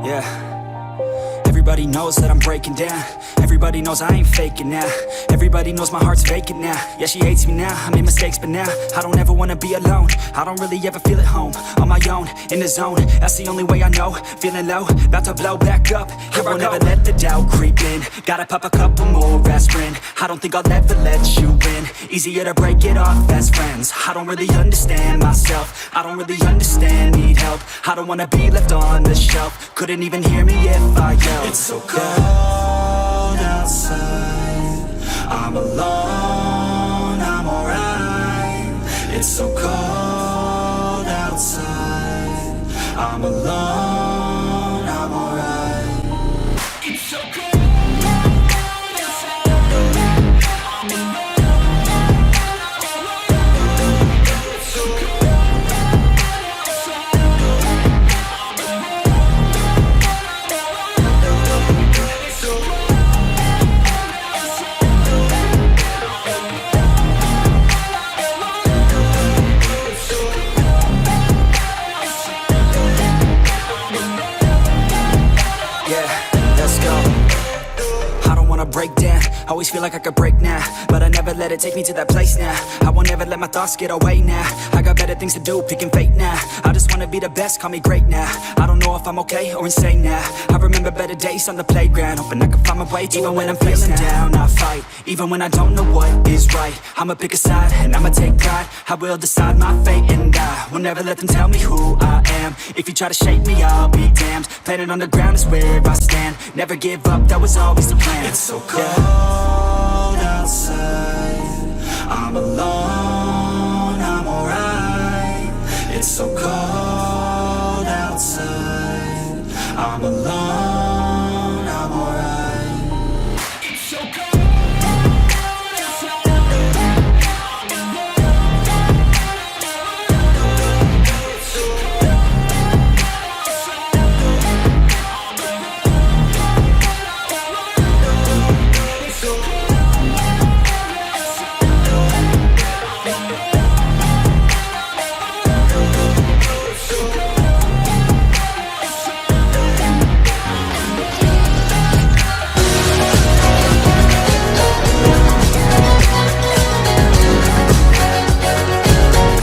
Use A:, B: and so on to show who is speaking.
A: Yeah. Everybody knows that I'm breaking down. Everybody knows I ain't faking now. Everybody knows my heart's vacant now. Yeah, she hates me now, I made mistakes but now I don't ever wanna be alone. I don't really ever feel at home. On my own, in the zone, that's the only way I know. Feeling low, about to blow back up. Here I won't ever let the doubt creep in. Gotta pop a couple more aspirin. I don't think I'll ever let you in. Easier to break it off best friends. I don't really understand myself. I don't really understand, need help. I don't wanna be left on the shelf. Couldn't even hear me if I yelled.
B: It's so cold outside, I'm alone, I'm alright. It's so cold outside, I'm alone, I'm alright. It's so cold outside, I'm alone, it's so cold outside,
A: break down, always feel like I could break now, but I never let it take me to that place now. I won't ever let my thoughts get away now. I got better things to do, picking fate now. I just wanna be the best, call me great now. I don't know if I'm okay or insane now. I remember better days on the playground, hoping I can find my way to even when I'm feeling down, I fight. Even when I don't know what is right, I'ma pick a side and I'ma take pride. I will decide my fate and I will never let them tell me who I am. If you try to shake me, I'll be damned. Planet on the ground is where I stand. Never give up, that was always the plan.
B: It's so cold outside, I'm alone, I'm alright. It's so cold outside, I'm alone.